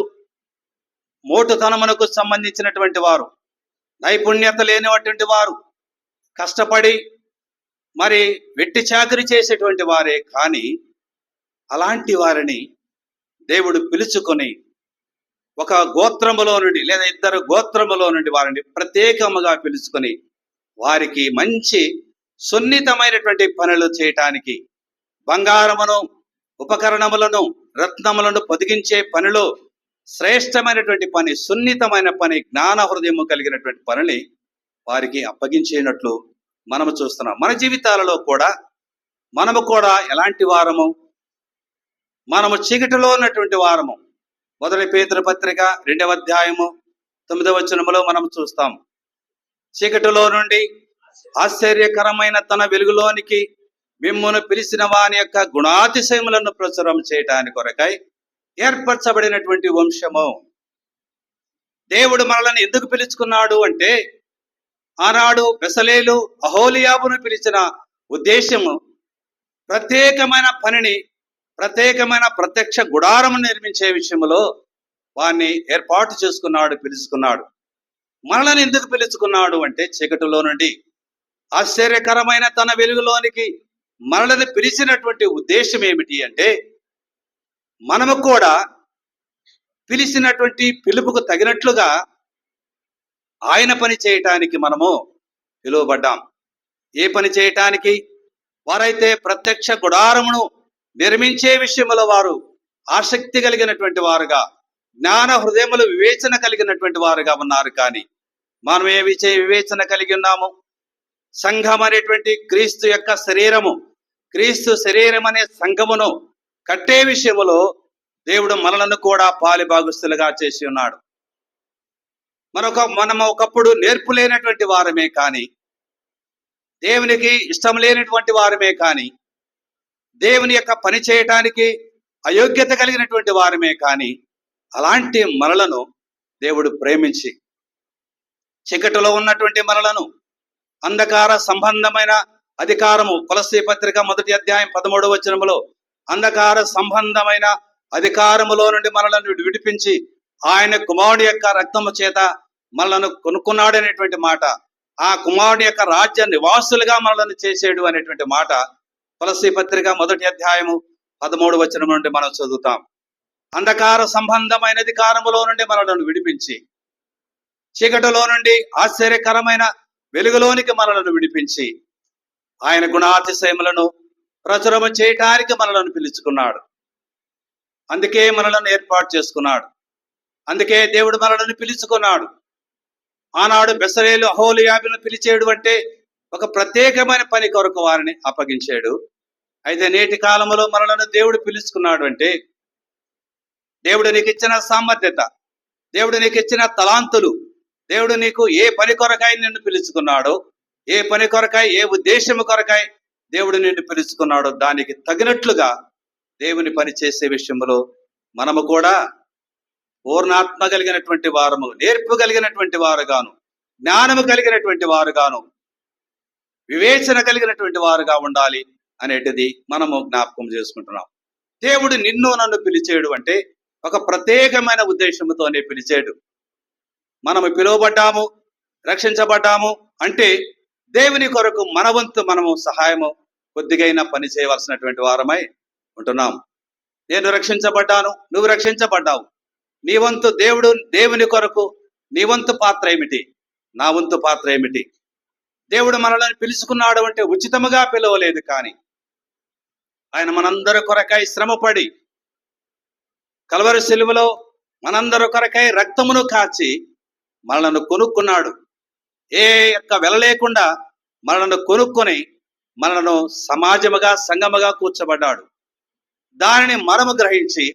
మోటుతనమునకు సంబంధించినటువంటి వారు, నైపుణ్యత లేనిటువంటి వారు, కష్టపడి మరి వెట్టి చాకరీ చేసేటువంటి వారే. కానీ అలాంటి వారిని దేవుడు పిలుచుకొని ఒక గోత్రములో నుండి లేదా ఇద్దరు గోత్రములో నుండి వారిని ప్రత్యేకముగా పిలుచుకొని వారికి మంచి సున్నితమైనటువంటి పనులు చేయటానికి, బంగారమును, ఉపకరణములను, రత్నములను పొదిగించే పనిలో శ్రేష్టమైనటువంటి పని, సున్నితమైన పని, జ్ఞాన హృదయము కలిగినటువంటి పనిని వారికి అప్పగించేనట్లు మనము చూస్తున్నాం. మన జీవితాలలో కూడా మనము కూడా ఎలాంటి వారము? మనము చీకటిలో ఉన్నటువంటి వారము. మొదటి పేతురు పత్రిక 2వ అధ్యాయము 9వ వచనములో మనం చూస్తాం. చీకటిలో నుండి ఆశ్చర్యకరమైన తన వెలుగులోనికి మిమ్మును పిలిచిన వాని యొక్క గుణాతిశయములను ప్రచురం చేయటానికి కొరకై ఏర్పరచబడినటువంటి వంశము. దేవుడు మనల్ని ఎందుకు పిలుచుకున్నాడు అంటే, ఆనాడు బెసలేలు అహోలియాబును పిలిచిన ఉద్దేశము ప్రత్యేకమైన పనిని, ప్రత్యేకమైన ప్రత్యక్ష గుడారము నిర్మించే విషయంలో వారిని ఏర్పాటు చేసుకున్నాడు, పిలుచుకున్నాడు. మనల్ని ఎందుకు పిలుచుకున్నాడు అంటే, చీకటిలో నుండి ఆశ్చర్యకరమైన తన వెలుగులోనికి మనల్ని పిలిచినటువంటి ఉద్దేశం ఏమిటి అంటే, మనము కూడా పిలిచినటువంటి పిలుపుకు తగినట్లుగా ఆయన పని చేయటానికి మనము పిలువబడ్డాం. ఏ పని చేయటానికి? వారైతే ప్రత్యక్ష గుడారమును నిర్మించే విషయంలో వారు ఆసక్తి కలిగినటువంటి వారుగా, జ్ఞాన హృదయములు వివేచన కలిగినటువంటి వారుగా ఉన్నారు. కానీ మనం ఏ వివేచన కలిగి ఉన్నాము? సంఘం అనేటువంటి క్రీస్తు యొక్క శరీరము, క్రీస్తు శరీరం అనే సంఘమును కట్టే విషయములో దేవుడు మనలను కూడా పాలిభాగస్తులుగా చేసి ఉన్నాడు. మనము ఒకప్పుడు నేర్పు లేనటువంటి వారమే కానీ, దేవునికి ఇష్టం లేనటువంటి వారమే కానీ, దేవుని యొక్క పని చేయటానికి అయోగ్యత కలిగినటువంటి వారమే కానీ, అలాంటి మనలను దేవుడు ప్రేమించి చీకటిలో ఉన్నటువంటి మనలను అంధకార సంబంధమైన అధికారము, కొలస్సీ పత్రిక 1వ అధ్యాయం 13వ వచనములో అంధకార సంబంధమైన అధికారములో నుండి మనలను విడిపించి ఆయన కుమారుడి యొక్క రక్తము చేత మనలను కొనుక్కున్నాడు మాట, ఆ కుమారుడి యొక్క రాజ్య నివాసులుగా మనలను చేసేడు అనేటువంటి మాట కొలస్సీ పత్రిక 1వ అధ్యాయము 13వ వచనం నుండి మనం చదువుతాం. అంధకార సంబంధమైన అధికారములో నుండి మనలను విడిపించి చీకటిలో నుండి ఆశ్చర్యకరమైన వెలుగులోనికి మనలను విడిపించి ఆయన గుణాతిశయములను ప్రచురము చేయటానికి మనలను పిలుచుకున్నాడు. అందుకే మనలను ఏర్పాటు చేసుకున్నాడు. అందుకే దేవుడు మనలను పిలుచుకున్నాడు. ఆనాడు బెసలేలు అహోలియాబును పిలిచేడు అంటే ఒక ప్రత్యేకమైన పని కొరకు వారిని అప్పగించాడు. అయితే నేటి కాలంలో మనలను దేవుడు పిలుచుకున్నాడు అంటే, దేవుడు నీకు ఇచ్చిన సామర్థ్యత, దేవుడు నీకు ఇచ్చిన తలాంతులు, దేవుడు నీకు ఏ పని కొరకై నిన్ను పిలుచుకున్నాడో, ఏ పని కొరకై, ఏ ఉద్దేశము కొరకై దేవుడు నిన్ను పిలుచుకున్నాడో దానికి తగినట్లుగా దేవుని పని చేసే విషయంలో మనము కూడా పూర్ణాత్మ కలిగినటువంటి వారము, నేర్పు కలిగినటువంటి వారుగాను, జ్ఞానము కలిగినటువంటి వారుగాను, వివేచన కలిగినటువంటి వారుగా ఉండాలి అనేటిది మనము జ్ఞాపకం చేసుకుంటున్నాం. దేవుడు నిన్ను నన్ను పిలిచేడు అంటే ఒక ప్రత్యేకమైన ఉద్దేశంతోనే పిలిచాడు. మనము పిలువబడ్డాము, రక్షించబడ్డాము అంటే దేవుని కొరకు మన వంతు మనము సహాయము కొద్దిగైనా పని చేయవలసినటువంటి వారమై ఉంటున్నాం. నేను రక్షించబడ్డాను, నువ్వు రక్షించబడ్డావు. నీ వంతు దేవుని కొరకు నీ వంతు పాత్ర ఏమిటి, నా వంతు పాత్ర ఏమిటి? దేవుడు మనల్ని పిలుచుకున్నాడు అంటే ఉచితముగా పిలవలేదు, కానీ ఆయన మనందరి కొరకై శ్రమపడి కల్వరి సిలువలో మనందరి కొరకై రక్తమును కాచి మనలను కొనుక్కున్నాడు. ఏ యొక్క వెల లేకుండా మనలను కొనుక్కొని మనలను సమాజముగా సంఘముగా కూర్చోబడ్డాడు. దానిని మనము గ్రహించి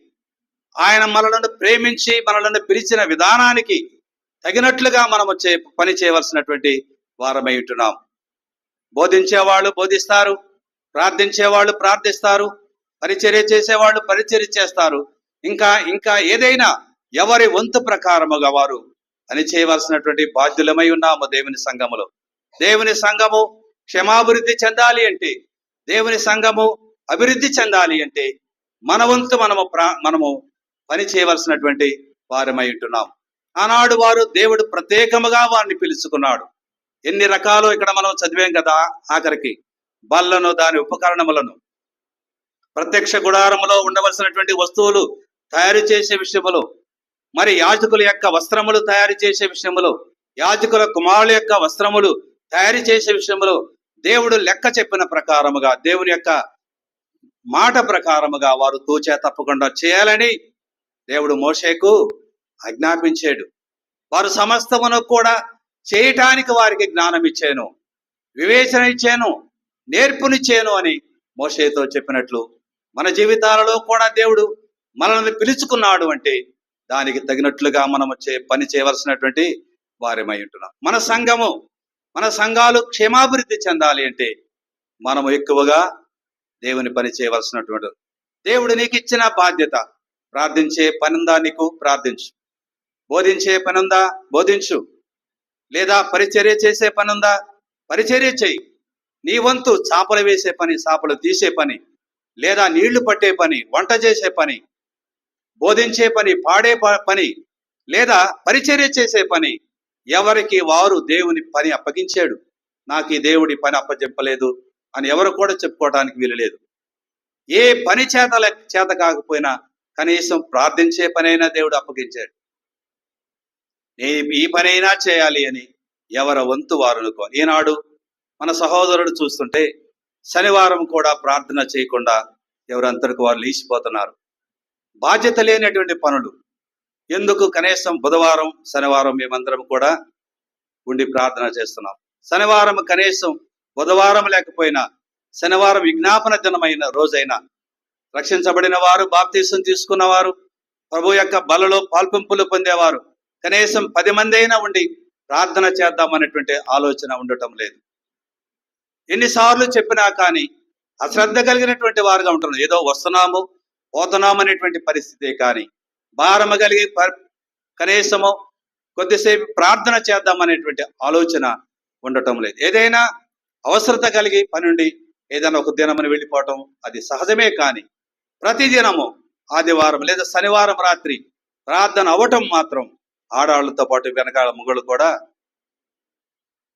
ఆయన మనలను ప్రేమించి మనలను పిలిచిన విధానానికి తగినట్లుగా మనము పని చేయవలసినటువంటి వారమై ఉంటున్నాం. బోధించేవాళ్ళు బోధిస్తారు, ప్రార్థించేవాళ్ళు ప్రార్థిస్తారు, పరిచర్య చేసేవాళ్ళు పరిచర్య చేస్తారు. ఇంకా ఏదైనా ఎవరి వంతు ప్రకారముగా వారు పని చేయవలసినటువంటి బాధ్యులమై ఉన్నాము దేవుని సంఘములో. దేవుని సంఘము క్షమాభివృద్ధి చెందాలి అంటే, దేవుని సంఘము అభివృద్ధి చెందాలి అంటే మన వంతు మనము పని చేయవలసినటువంటి వారమై ఉంటున్నాం. ఆనాడు వారు దేవుడు ప్రత్యేకముగా వారిని పిలుచుకున్నాడు. ఎన్ని రకాలు ఇక్కడ మనం చదివాం కదా. ఆఖరికి బల్లను, దాని ఉపకరణములను, ప్రత్యక్ష గుడారములో ఉండవలసినటువంటి వస్తువులు తయారు చేసే విషయములో, మరి యాజకుల యొక్క వస్త్రములు తయారు చేసే విషయములో, యాజకుల కుమారుల యొక్క వస్త్రములు తయారు చేసే విషయములో దేవుడు లెక్క చెప్పిన ప్రకారముగా, దేవుని యొక్క మాట ప్రకారముగా వారు తూచే తప్పకుండా చేయాలని దేవుడు మోషేకు ఆజ్ఞాపించాడు. వారు సమస్తమును కూడా చేయటానికి వారికి జ్ఞానం ఇచ్చాను, వివేచన ఇచ్చాను, నేర్పునిచ్చాను అని మోషేతో చెప్పినట్లు మన జీవితాలలో కూడా దేవుడు మనల్ని పిలుచుకున్నాడు అంటే దానికి తగినట్లుగా మనము పని చేయవలసినటువంటి వారమై ఉంటున్నాం. మన సంఘాలు క్షేమాభివృద్ధి చెందాలి అంటే మనము ఎక్కువగా దేవుని పని చేయవలసినటువంటి, దేవుడు నీకు ఇచ్చిన బాధ్యత. ప్రార్థించే పనుందా నీకు, ప్రార్థించు. బోధించే పనుందా, బోధించు. లేదా పరిచర్య చేసే పనుందా, పరిచర్య చేయి. నీ వంతు చాపలు వేసే పని, చాపలు తీసే పని, లేదా నీళ్లు పట్టే పని, వంట చేసే పని, బోధించే పని, పాడే పని, లేదా పరిచర్య చేసే పని, ఎవరికి వారు దేవుని పని అప్పగించాడు. నాకు ఈ దేవుడి పని అప్పచెప్పలేదు అని ఎవరు కూడా చెప్పుకోవడానికి వీలులేదు. ఏ పని చేత కాకపోయినా కనీసం ప్రార్థించే పనైనా దేవుడు అప్పగించాడు. ఈ పనైనా చేయాలి అని ఎవరి వంతు వారు అనుకో. ఈనాడు మన సహోదరుడు చూస్తుంటే శనివారం కూడా ప్రార్థన చేయకుండా ఎవరంతటికి వారు లేచిపోతున్నారు. బాధ్యత లేనటువంటి పనులు ఎందుకు? కనీసం బుధవారం శనివారం మేమందరం కూడా ఉండి ప్రార్థన చేస్తున్నాం. శనివారం కనీసం, బుధవారం లేకపోయినా శనివారం విజ్ఞాపన దినమైన రోజైనా రక్షించబడిన వారు, బాప్తీసం తీసుకున్నవారు, ప్రభు యొక్క బలలో పాల్పంపులు పొందేవారు కనీసం 10 మంది అయినా ఉండి ప్రార్థన చేద్దామనేటువంటి ఆలోచన ఉండటం లేదు. ఎన్నిసార్లు చెప్పినా కానీ అశ్రద్ధ కలిగినటువంటి వారుగా ఉంటున్నారు. ఏదో వస్తున్నాము పోతున్నాము అనేటువంటి పరిస్థితే కానీ భారము కలిగి కనీసము కొద్దిసేపు ప్రార్థన చేద్దామనేటువంటి ఆలోచన ఉండటం లేదు. ఏదైనా అవసరత కలిగి పనుండి ఏదైనా ఒక దినమని వెళ్ళిపోవటం అది సహజమే, కానీ ప్రతిదినము ఆదివారం లేదా శనివారం రాత్రి ప్రార్థన అవ్వటం మాత్రం ఆడవాళ్ళతో పాటు వెనకాల మొగుళ్ళు కూడా,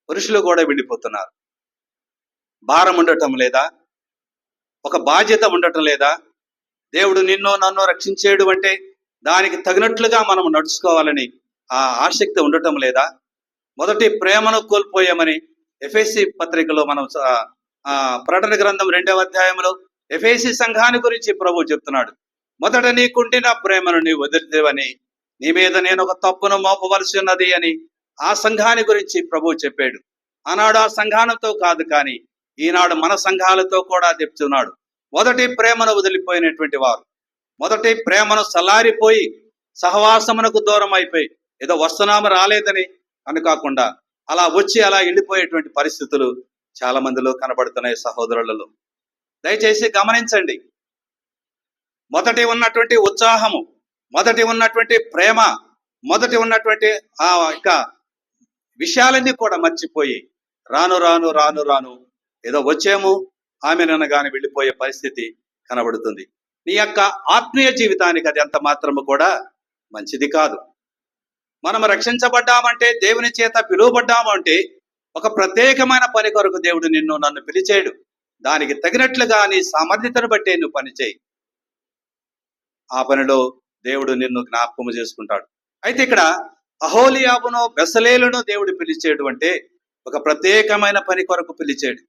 పురుషులు కూడా వెళ్ళిపోతున్నారు. భారం ఉండటం లేదా? ఒక బాధ్యత ఉండటం లేదా? దేవుడు నిన్ను నన్ను రక్షించేడు అంటే దానికి తగినట్లుగా మనం నడుచుకోవాలని ఆ ఆసక్తి ఉండటం లేదా? మొదటి ప్రేమను కోల్పోయామని ఎఫెసీ పత్రికలో మనం ప్రకటన గ్రంథం 2వ అధ్యాయంలో ఎఫెసీ సంఘాన్ని గురించి ప్రభు చెప్తున్నాడు. మొదట నీకుండిన ప్రేమను నీవు వదిలితేవని, నీ మీద నేను ఒక తప్పును మోపవలసి ఉన్నది అని ఆ సంఘాన్ని గురించి ప్రభు చెప్పాడు. ఆనాడు ఆ సంఘాలతో కాదు, కానీ ఈనాడు మన సంఘాలతో కూడా చెప్తున్నాడు. మొదటి ప్రేమను వదిలిపోయినటువంటి వారు, మొదటి ప్రేమను సలారిపోయి సహవాసమునకు దూరం అయిపోయి ఏదో వస్తున్నాము రాలేదని అనుకోకుండా అలా వచ్చి అలా వెళ్ళిపోయేటువంటి పరిస్థితులు చాలా మందిలో కనబడుతున్నాయి సహోదరులలో. దయచేసి గమనించండి. మొదటి ఉన్నటువంటి ఉత్సాహము, మొదటి ఉన్నటువంటి ప్రేమ, మొదటి ఉన్నటువంటి ఆ యొక్క విషయాలన్నీ కూడా మర్చిపోయి రాను రాను రాను రాను ఏదో వచ్చాము ఆమెనగానే వెళ్ళిపోయే పరిస్థితి కనబడుతుంది. నీ యొక్క ఆత్మీయ జీవితానికి అది ఎంత మాత్రము కూడా మంచిది కాదు. మనం రక్షించబడ్డామంటే, దేవుని చేత పిలువబడ్డామంటే ఒక ప్రత్యేకమైన పని కొరకు దేవుడు నిన్ను నన్ను పిలిచాడు. దానికి తగినట్లుగా నీ సామర్థ్యతను బట్టే నువ్వు పనిచేయి. ఆ పనిలో దేవుడు నిన్ను జ్ఞాపకము చేసుకుంటాడు. అయితే ఇక్కడ అహోలియాబును బెసలేలును దేవుడు పిలిచేడు అంటే ఒక ప్రత్యేకమైన పని కొరకు పిలిచాడు.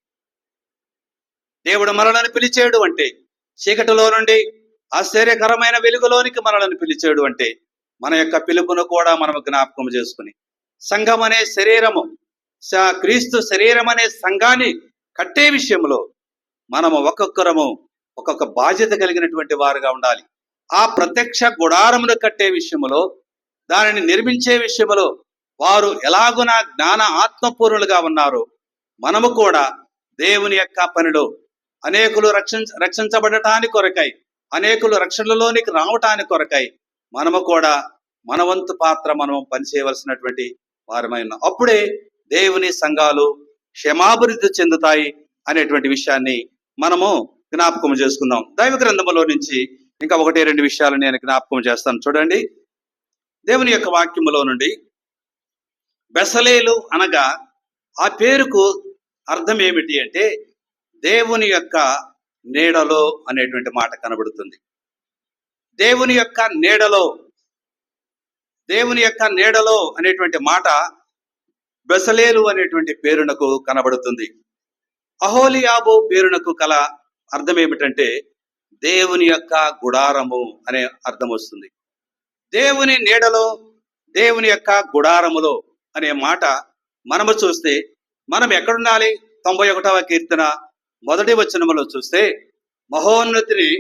దేవుడు మనలను పిలిచాడు అంటే చీకటిలో నుండి ఆశ్చర్యకరమైన వెలుగులోనికి మనలను పిలిచాడు అంటే మన యొక్క పిలుపును కూడా మనం జ్ఞాపకం చేసుకుని సంఘం అనే శరీరము, క్రీస్తు శరీరం అనే సంఘాన్ని కట్టే విషయంలో మనము ఒక్కొక్కరము ఒక్కొక్క బాధ్యత కలిగినటువంటి వారుగా ఉండాలి. ఆ ప్రత్యక్ష గుడారమును కట్టే విషయంలో, దానిని నిర్మించే విషయంలో వారు ఎలాగున జ్ఞాన ఆత్మపూర్ణులుగా ఉన్నారు, మనము కూడా దేవుని యొక్క పనిలో అనేకులు రక్షించబడటానికి కొరకై, అనేకులు రక్షణలోనికి రావటానికి కొరకై మనము కూడా మన వంతు పాత్ర మనం పనిచేయవలసినటువంటి వారమైన అప్పుడే దేవుని సంఘాలు క్షేమాభివృద్ధి చెందుతాయి అనేటువంటి విషయాన్ని మనము జ్ఞాపకం చేసుకుందాం. దైవ గ్రంథములో నుంచి ఇంకా 1-2 విషయాలు నేను జ్ఞాపకం చేస్తాను. చూడండి, దేవుని యొక్క వాక్యములో నుండి బెసలేలు అనగా ఆ పేరుకు అర్థం ఏమిటి అంటే దేవుని యొక్క నీడలో అనేటువంటి మాట కనబడుతుంది. దేవుని యొక్క నీడలో, దేవుని యొక్క నీడలో అనేటువంటి మాట బెసలేలు అనేటువంటి పేరునకు కనబడుతుంది. అహోలియాబు పేరునకు కల అర్థం ఏమిటంటే దేవుని యొక్క గుడారము అనే అర్థం వస్తుంది. దేవుని నీడలో, దేవుని యొక్క గుడారములో అనే మాట మనము చూస్తే మనం ఎక్కడుండాలి? 91వ కీర్తన 1వ వచనములో చూస్తే మహోన్నతిని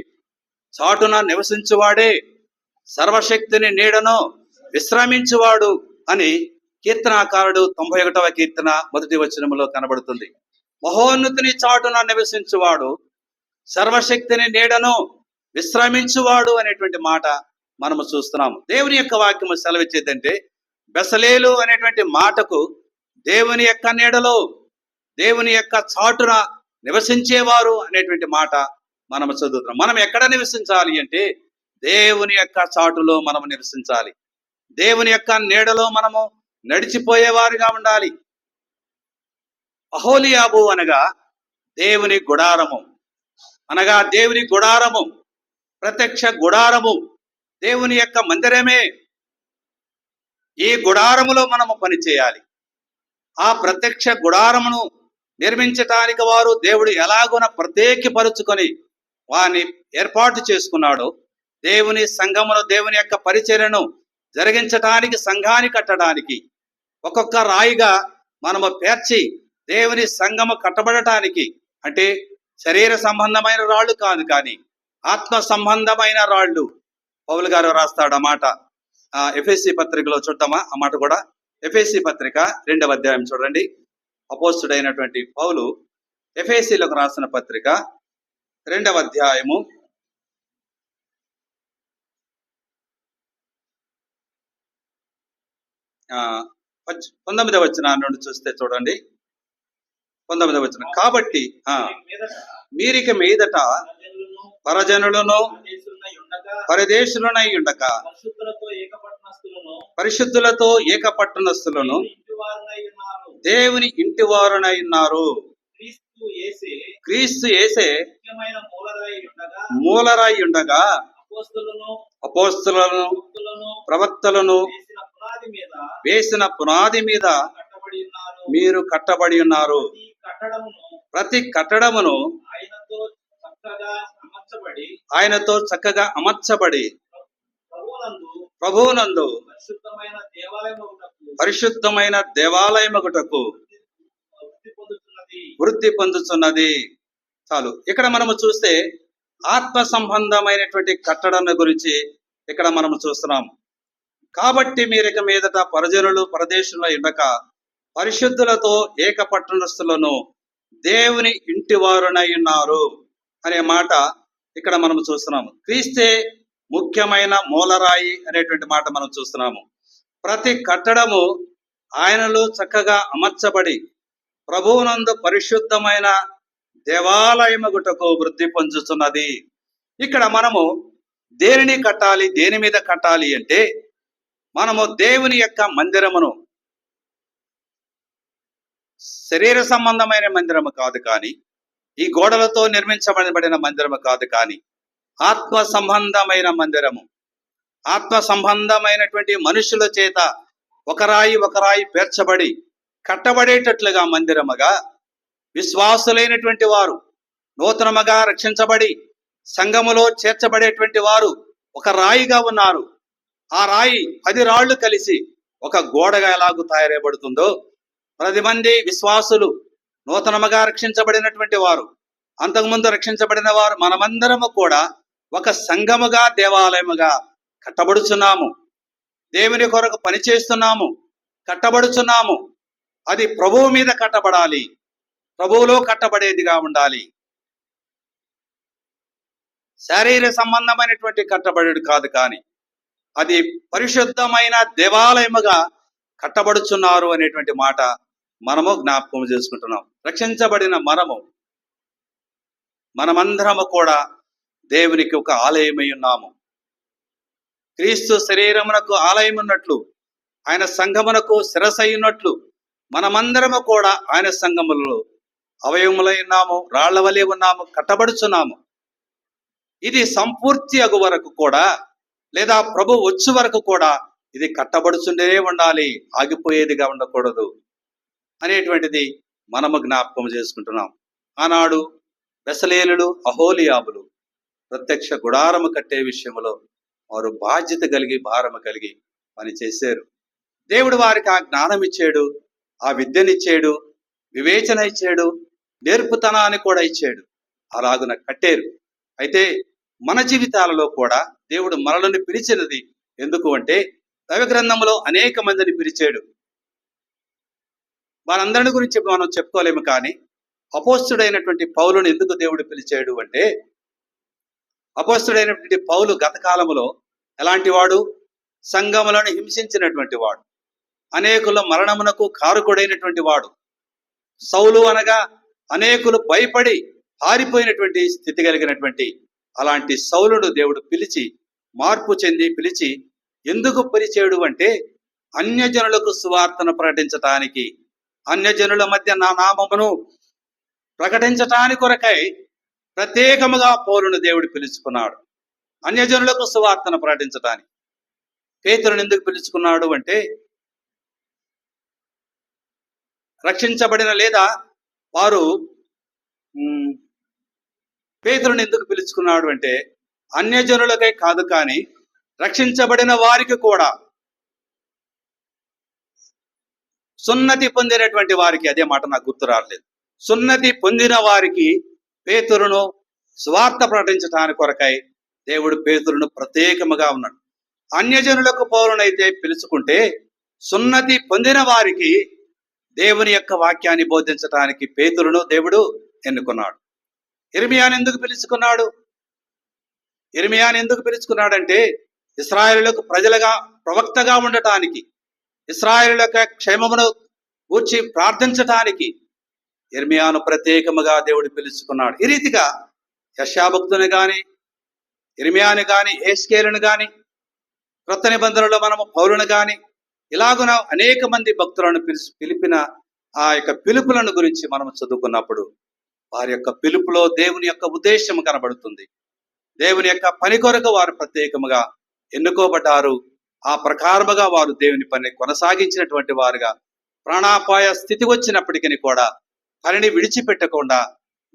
చాటున నివసించువాడే సర్వశక్తిని నీడను విశ్రమించువాడు అని కీర్తనాకారుడు 91వ కీర్తన 1వ వచనములో కనబడుతుంది. మహోన్నతిని చాటున నివసించువాడు సర్వశక్తిని నీడను విశ్రమించువాడు అనేటువంటి మాట మనము చూస్తున్నాము. దేవుని యొక్క వాక్యము సెలవిచ్చేదంటే బెసలేలు అనేటువంటి మాటకు దేవుని యొక్క నీడలో, దేవుని యొక్క చాటున నివసించేవారు అనేటువంటి మాట మనము చదువుతున్నాం. మనం ఎక్కడ నివసించాలి అంటే దేవుని యొక్క చాటులో మనము నివసించాలి. దేవుని యొక్క నీడలో మనము నడిచిపోయేవారుగా ఉండాలి. అహోలియాబు అనగా దేవుని గుడారము, అనగా దేవుని గుడారము, ప్రత్యక్ష గుడారము, దేవుని యొక్క మందిరమే. ఈ గుడారములో మనము పనిచేయాలి. ఆ ప్రత్యక్ష గుడారమును నిర్మించటానికి వారు దేవుడు ఎలాగున ప్రత్యేకపరుచుకొని వారిని ఏర్పాటు చేసుకున్నాడో, దేవుని సంఘమును, దేవుని యొక్క పరిచర్యను జరిగించటానికి, సంఘాన్ని కట్టడానికి ఒక్కొక్క రాయిగా మనము పేర్చి దేవుని సంఘము కట్టబడటానికి, అంటే శరీర సంబంధమైన రాళ్ళు కాదు కానీ ఆత్మ సంబంధమైన రాళ్ళు. పౌలు గారు రాస్తాడు ఆ మాట. ఎఫెసీ పత్రికలో చూద్దామా ఆ మాట కూడా? ఎఫెసీ పత్రిక 2వ అధ్యాయం చూడండి. అపోస్తుడైనటువంటి పౌలు ఎఫెసీలకు రాసిన పత్రిక 2వ అధ్యాయము 19వ వచనం నుండి చూస్తే చూడండి. 19వ వచనం, కాబట్టి మీరిక మీదట పరజనులను పరదేశులనై ఉండక పరిశుద్ధులతో ఏకపట్టణస్థులను దేవుని ఇంటి వారునై ఉన్నారు. క్రీస్తు యేసే మూలరాయి ఉండగా అపోస్తలులను ప్రవక్తలను వేసిన పునాది మీద మీరు కట్టబడి ఉన్నారు. ప్రతి కట్టడమును ఆయనతో చక్కగా అమర్చబడి ప్రభువునందు పరిశుద్ధమైన దేవాలయముటకు వృద్ధి పొందుతున్నది. చాలు. ఇక్కడ మనము చూస్తే ఆత్మ సంబంధమైనటువంటి కట్టడం గురించి ఇక్కడ మనము చూస్తున్నాం. కాబట్టి మీరిక మీదట పరజనులు పరదేశంలో ఉండక పరిశుద్ధులతో ఏకపట్టణస్థులను దేవుని ఇంటి వారునై ఉన్నారు అనే మాట ఇక్కడ మనం చూస్తున్నాము. క్రీస్తే ముఖ్యమైన మూలరాయి అనేటువంటి మాట మనం చూస్తున్నాము. ప్రతి కట్టడము ఆయనలో చక్కగా అమర్చబడి ప్రభువునందు పరిశుద్ధమైన దేవాలయముటకు వృద్ధి పొందుతున్నది. ఇక్కడ మనము దేనిని కట్టాలి, దేని మీద కట్టాలి అంటే మనము దేవుని యొక్క మందిరమును, శరీర సంబంధమైన మందిరము కాదు కానీ, ఈ గోడలతో నిర్మించబడిన మందిరము కాదు కానీ, ఆత్మ సంబంధమైన మందిరము. ఆత్మ సంబంధమైనటువంటి మనుషుల చేత ఒక రాయి పేర్చబడి కట్టబడేటట్లుగా మందిరముగా విశ్వాసులైనటువంటి వారు నూతనముగా రక్షించబడి సంఘములో చేర్చబడేటువంటి వారు ఒక రాయిగా ఉన్నారు. ఆ రాయి 10 రాళ్లు కలిసి ఒక గోడగా ఎలాగూ తయారైబడుతుందో 10 మంది విశ్వాసులు నూతనముగా రక్షించబడినటువంటి వారు, అంతకుముందు రక్షించబడిన వారు మనమందరము కూడా ఒక సంఘముగా దేవాలయముగా కట్టబడుచున్నాము. దేవుని కొరకు పనిచేస్తున్నాము, కట్టబడుచున్నాము. అది ప్రభువు మీద కట్టబడాలి, ప్రభువులో కట్టబడేదిగా ఉండాలి. శరీర సంబంధమైనటువంటి కట్టబడేది కాదు, కానీ అది పరిశుద్ధమైన దేవాలయముగా కట్టబడుచున్నారు అనేటువంటి మాట మనము జ్ఞాపకం చేసుకుంటున్నాం. రక్షించబడిన మనమందరము కూడా దేవునికి ఒక ఆలయమై ఉన్నాము. క్రీస్తు శరీరమునకు ఆలయం ఉన్నట్లు, ఆయన సంఘమునకు శిరస్సు ఉన్నట్లు మనమందరము కూడా ఆయన సంఘములలో అవయవములై ఉన్నాము, రాళ్ల వలె ఉన్నాము, కట్టబడుచున్నాము. ఇది సంపూర్తి అగు వరకు కూడా, లేదా ప్రభు వచ్చే వరకు కూడా ఇది కట్టబడుచుండే ఉండాలి, ఆగిపోయేదిగా ఉండకూడదు అనేటువంటిది మనము జ్ఞాపకం చేసుకుంటున్నాం. ఆనాడు బెసలేలులు, అహోలియాబులు ప్రత్యక్ష గుడారము కట్టే విషయంలో వారు బాధ్యత కలిగి, భారము కలిగి పనిచేశారు. దేవుడు వారికి ఆ జ్ఞానం ఇచ్చాడు, ఆ విద్యనిచ్చాడు, వివేచన ఇచ్చాడు, నేర్పుతనాన్ని కూడా ఇచ్చాడు. అలాగున కట్టారు. అయితే మన జీవితాలలో కూడా దేవుడు మనల్ని పిలిచినది ఎందుకు అంటే, దైవ గ్రంథంలో అనేక మందిని పిలిచాడు. వారందరిని గురించి మనం చెప్పుకోలేము, కానీ అపోస్తుడైనటువంటి పౌలుని ఎందుకు దేవుడు పిలిచాడు అంటే, అపోస్తుడైనటువంటి పౌలు గత కాలంలో ఎలాంటి వాడు? సంఘములను హింసించినటువంటి వాడు, అనేకుల మరణమునకు కారకుడైనటువంటి వాడు. సౌలు అనగా అనేకులు భయపడి పారిపోయినటువంటి స్థితి కలిగినటువంటి అలాంటి సౌలును దేవుడు పిలిచి, మార్పు చెంది పిలిచి ఎందుకు పిలిచాడు అంటే, అన్యజనులకు సువార్తను ప్రకటించటానికి, అన్యజనుల మధ్య నా నామమును ప్రకటించటానికి కొరకై ప్రత్యేకముగా పౌలును దేవుడు పిలుచుకున్నాడు. అన్యజనులకు సువార్తను ప్రకటించటానికి. పేతురుని ఎందుకు పిలుచుకున్నాడు అంటే, రక్షించబడిన లేదా వారు పేతురుని ఎందుకు పిలుచుకున్నాడు అంటే, అన్యజనులకై కాదు, కానీ రక్షించబడిన వారికి కూడా, సున్నతి పొందినటువంటి వారికి, అదే మాట నాకు గుర్తు రావట్లేదు, సున్నతి పొందిన వారికి పేతురును సువార్త ప్రకటించడానికి కొరకై దేవుడు పేతురును ప్రత్యేకముగా ఉన్నాడు. అన్యజనులకు పౌరునైతే పిలుచుకుంటే, సున్నతి పొందిన వారికి దేవుని యొక్క వాక్యాన్ని బోధించడానికి పేతురును దేవుడు ఎన్నుకున్నాడు. ఇర్మియాను ఎందుకు పిలుచుకున్నాడు? ఇర్మియాను ఎందుకు పిలుచుకున్నాడంటే, ఇశ్రాయేలులకు ప్రజలుగా ప్రవక్తగా ఉండటానికి, ఇశ్రాయేలుల క్షేమమును గూర్చి ప్రార్థించటానికి ఇర్మియాను ప్రత్యేకముగా దేవుడు పిలుచుకున్నాడు. ఈ రీతిగా యెషయా భక్తుని కానీ, ఇర్మియాను కానీ, హెజ్కేలును కానీ, క్రొత్త నిబంధనలో మనము పౌలును కానీ, ఇలాగున అనేక మంది భక్తులను పిలిపిన ఆ యొక్క పిలుపులను గురించి మనం చదువుకున్నప్పుడు వారి యొక్క పిలుపులో దేవుని యొక్క ఉద్దేశం కనబడుతుంది. దేవుని యొక్క పని కొరకు వారు ప్రత్యేకముగా ఎన్నుకోబడ్డారు. ఆ ప్రకారముగా వారు దేవుని పని కొనసాగించినటువంటి వారుగా, ప్రాణాపాయ స్థితి వచ్చినప్పటికీ కూడా పనిని విడిచిపెట్టకుండా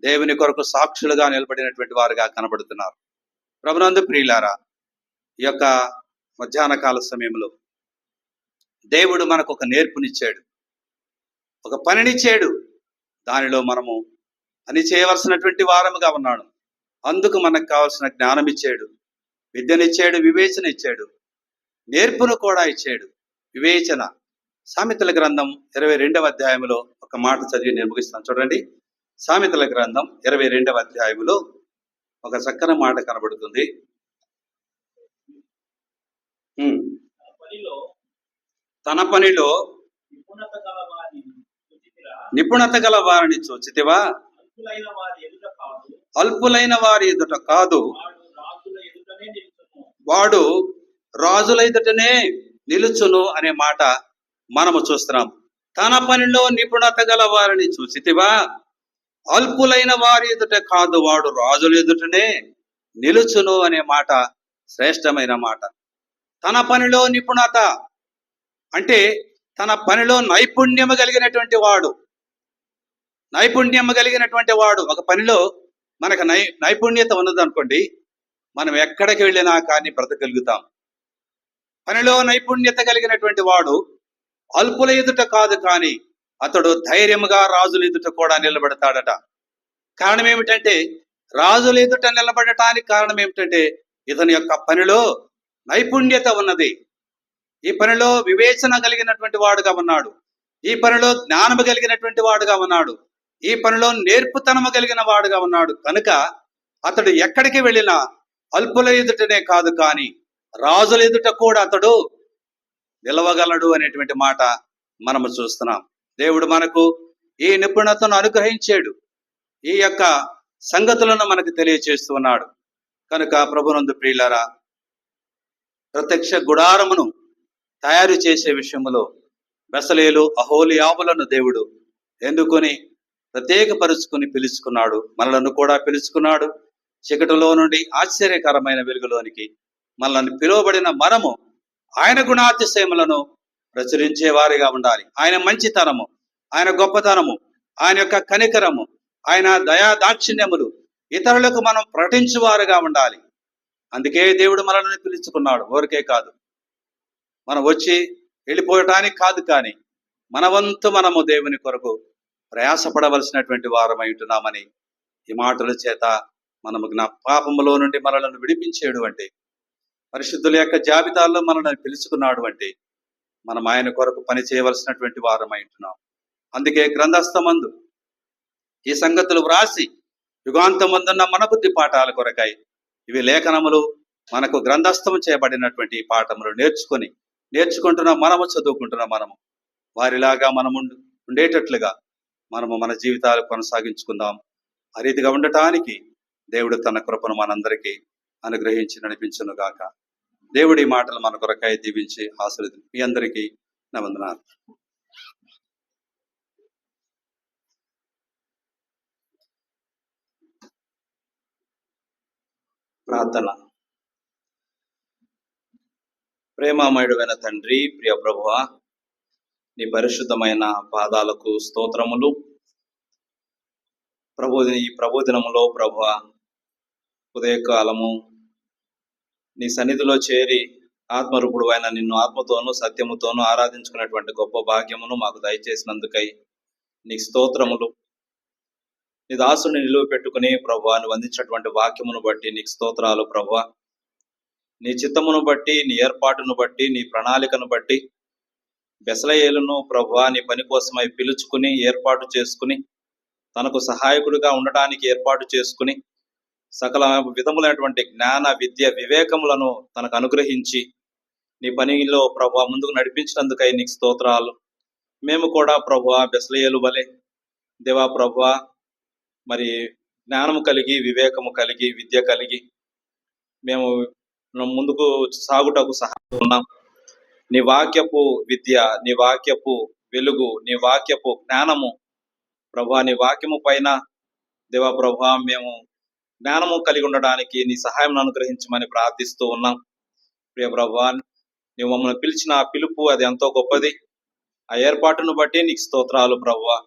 దేవుని కొరకు సాక్షులుగా నిలబడినటువంటి వారుగా కనబడుతున్నారు. ప్రభునందు ప్రియులారా, ఈ యొక్క మధ్యాహ్న కాల సమయంలో దేవుడు మనకు ఒక నేర్పునిచ్చాడు, ఒక పనినిచ్చాడు. దానిలో మనము పని చేయవలసినటువంటి వారముగా ఉన్నాడు. అందుకు మనకు కావలసిన జ్ఞానం ఇచ్చాడు, విద్యనిచ్చాడు, వివేచన ఇచ్చాడు, నేర్పును కూడా ఇచ్చాడు. వివేచన. సామెతల గ్రంథం 22వ అధ్యాయంలో ఒక మాట చదివి నేను ముగిస్తాను. చూడండి, సామెతల గ్రంథం 22వ అధ్యాయంలో ఒక చక్కని మాట కనబడుతుంది. తన పనిలో నిపుణత గల వారిని చూచితివా? అల్పులైన వారి ఎదుట కాదు, వాడు రాజుల ఎదుటనే నిలుచును అనే మాట మనము చూస్తున్నాం. తన పనిలో నిపుణత గల వారిని చూచితివా? అల్పులైన వారి ఎదుట కాదు, వాడు రాజుల ఎదుటనే నిలుచును అనే మాట శ్రేష్టమైన మాట. తన పనిలో నిపుణత అంటే తన పనిలో నైపుణ్యము కలిగినటువంటి వాడు. ఒక పనిలో మనకు నైపుణ్యత ఉన్నదనుకోండి, మనం ఎక్కడికి వెళ్ళినా కానీ బ్రతకగలుగుతాం. పనిలో నైపుణ్యత కలిగినటువంటి వాడు అల్పుల ఎదుట కాదు, కానీ అతడు ధైర్యముగా రాజుల ఎదుట కూడా నిలబడతాడట. కారణం ఏమిటంటే, రాజుల ఎదుట నిలబడటానికి కారణం ఏమిటంటే ఇతని యొక్క పనిలో నైపుణ్యత ఉన్నది. ఈ పనిలో వివేచన కలిగినటువంటి వాడుగా ఉన్నాడు. ఈ పనిలో జ్ఞానము కలిగినటువంటి వాడుగా ఉన్నాడు. ఈ పనిలో నేర్పుతనము కలిగిన వాడుగా ఉన్నాడు. కనుక అతడు ఎక్కడికి వెళ్ళినా అల్పుల ఎదుటనే కాదు, కానీ రాజుల ఎదుట కూడా అతడు నిలవగలడు అనేటువంటి మాట మనము చూస్తున్నాం. దేవుడు మనకు ఈ నిపుణతను అనుగ్రహించాడు. ఈ యొక్క సంగతులను మనకు తెలియచేస్తున్నాడు. కనుక ప్రభునందు ప్రియులారా, ప్రత్యక్ష గుడారమును తయారు చేసే విషయంలో బెసలేలు అహోలియాబులను దేవుడు ఎన్నుకొని ప్రత్యేకపరుచుకుని పిలుచుకున్నాడు. మనలను కూడా పిలుచుకున్నాడు. చీకటిలో నుండి ఆశ్చర్యకరమైన వెలుగులోనికి మనల్ని పిలువబడిన మనము ఆయన గుణాతిశయములను ప్రచురించే వారిగా ఉండాలి. ఆయన మంచితనము, ఆయన గొప్పతనము, ఆయన యొక్క కనికరము, ఆయన దయా దాక్షిణ్యములు ఇతరులకు మనం ప్రకటించువారుగా ఉండాలి. అందుకే దేవుడు మనల్ని పిలుచుకున్నాడు. ఊరికే కాదు, మనం వచ్చి వెళ్ళిపోవటానికి కాదు, కానీ మన వంతు మనము దేవుని కొరకు ప్రయాసపడవలసినటువంటి వారమై ఉంటున్నామని ఈ మాటల చేత మనము పాపములో నుండి మనలను విడిపించేడు అంటే, పరిశుద్ధుల యొక్క జాబితాల్లో మనల్ని పిలుచుకున్నాడు అంటే మనం ఆయన కొరకు పని చేయవలసినటువంటి వారమై ఉంటున్నాం. అందుకే గ్రంథస్థమందు ఈ సంగతులు వ్రాసి యుగాంతమందున్న మన బుద్ధి పాఠాల కొరకై ఇవి లేఖనములు మనకు గ్రంథస్థము చేయబడినటువంటి పాఠములు నేర్చుకుంటున్న మనము, చదువుకుంటున్న మనము వారిలాగా మనము ఉండేటట్లుగా మనము మన జీవితాలు కొనసాగించుకుందాం. ఆ రీతిగా ఉండటానికి దేవుడు తన కృపను మనందరికీ అనుగ్రహించి నడిపించును గాక. దేవుడి మాటలు మన కొరకై దీవించి ఆశీర్వదించు. మీ అందరికీ నా వందనాలు. ప్రార్థన. ప్రేమామయుడైన తండ్రి, ప్రియ ప్రభువా, నీ పరిశుద్ధమైన పాదాలకు స్తోత్రములు. ఈ ప్రభుదినములో ప్రభువా, ఉదయకాలము నీ సన్నిధిలో చేరి ఆత్మరూపుడు అయిన నిన్ను ఆత్మతోనూ సత్యముతోనూ ఆరాధించుకునేటువంటి గొప్ప భాగ్యమును మాకు దయచేసినందుకై నీకు స్తోత్రములు. నీ దాసుని నిలువ పెట్టుకుని ప్రభువా, నువ్వు అందించినటువంటి వాక్యమును బట్టి నీకు స్తోత్రాలు ప్రభువా. నీ చిత్తమును బట్టి, నీ ఏర్పాటును బట్టి, నీ ప్రణాళికను బట్టి బెసలయేలును ప్రభువా నీ పని కోసమై పిలుచుకుని ఏర్పాటు చేసుకుని, తనకు సహాయకుడిగా ఉండటానికి ఏర్పాటు చేసుకుని, సకల విధములైనటువంటి జ్ఞాన విద్య వివేకములను తనకు అనుగ్రహించి నీ పనిలో ప్రభువా ముందుకు నడిపించినందుకై నీకు స్తోత్రాలు. మేము కూడా ప్రభువా బెసలయేలు వలె దేవా ప్రభువా మరి జ్ఞానము కలిగి, వివేకము కలిగి, విద్య కలిగి మేము ముందుకు సాగుటకు సహాయం ఉన్నాం. నీ వాక్యపు విద్య, నీ వాక్యపు వెలుగు, నీ వాక్యపు జ్ఞానము ప్రభువా, నీ వాక్యము పైన దేవా ప్రభువా మేము జ్ఞానము కలిగి ఉండడానికి నీ సహాయం అనుగ్రహించమని ప్రార్థిస్తూ ఉన్నాం. ప్రియ ప్రభువా, నీవు మమ్మల్ని పిలిచిన ఆ పిలుపు అది ఎంతో గొప్పది. ఆ ఏర్పాటును బట్టి నీకు స్తోత్రాలు ప్రభువా.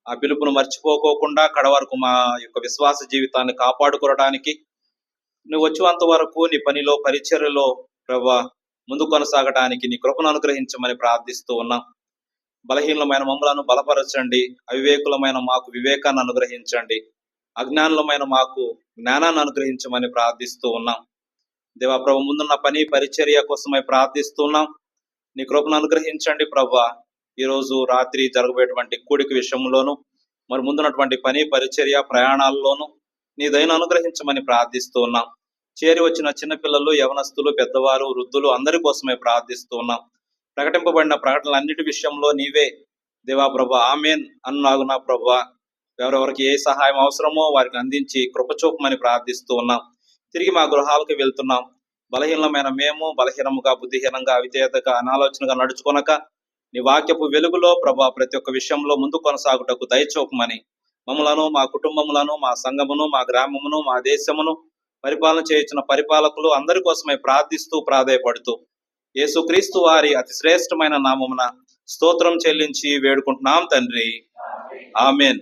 ఆ పిలుపును మర్చిపోకోకుండా కడవరకు మా యొక్క విశ్వాస జీవితాన్ని కాపాడుకోవడానికి నువ్వు వచ్చేంత వరకు నీ పనిలో, పరిచర్యలో ప్రభువా ముందు కొనసాగడానికి నీ కృపను అనుగ్రహించమని ప్రార్థిస్తూ ఉన్నాం. బలహీనమైన మమ్మలను బలపరచండి. అవివేకులమైన మాకు వివేకాన్ని అనుగ్రహించండి. అజ్ఞానులమైన మాకు జ్ఞానాన్ని అనుగ్రహించమని ప్రార్థిస్తూ ఉన్నాం. దేవా ప్రభు, ముందున్న పని పరిచర్య కోసమై ప్రార్థిస్తున్నాం. నీ కృపను అనుగ్రహించండి ప్రభువా. ఈరోజు రాత్రి జరగబోయేటువంటి కూడిక విషయంలోను, మరి ముందున్నటువంటి పని పరిచర్య ప్రయాణాల్లోనూ నీ దయను అనుగ్రహించమని ప్రార్థిస్తూ ఉన్నాం. చేరి వచ్చిన చిన్నపిల్లలు, యవనస్తులు, పెద్దవారు, వృద్ధులు అందరి కోసమే ప్రార్థిస్తూ ఉన్నాం. ప్రకటింపబడిన ప్రకటనలన్నిటి విషయంలో నీవే దేవా ప్రభా ఆమెన్ అన్నాగు నా ప్రభా. ఎవరెవరికి ఏ సహాయం అవసరమో వారికి అందించి కృపచూపమని ప్రార్థిస్తూ ఉన్నాం. తిరిగి మా గృహాలకు వెళ్తున్నాం. బలహీనమైన మేము బలహీనముగా, బుద్ధిహీనంగా, అవిధేయతగా, అనాలోచనగా నడుచుకొనక నీ వాక్యపు వెలుగులో ప్రభా ప్రతి ఒక్క విషయంలో ముందు కొనసాగుటకు దయచూపమని మమ్మలను, మా కుటుంబములను, మా సంఘమును, మా గ్రామమును, మా దేశమును, పరిపాలన చేయించిన పరిపాలకులు అందరి కోసమై ప్రార్థిస్తూ ప్రాధేయపడుతూ యేసుక్రీస్తు వారి అతి శ్రేష్టమైన నామమున స్తోత్రం చెల్లించి వేడుకుంటున్నాం తండ్రి. ఆమేన్.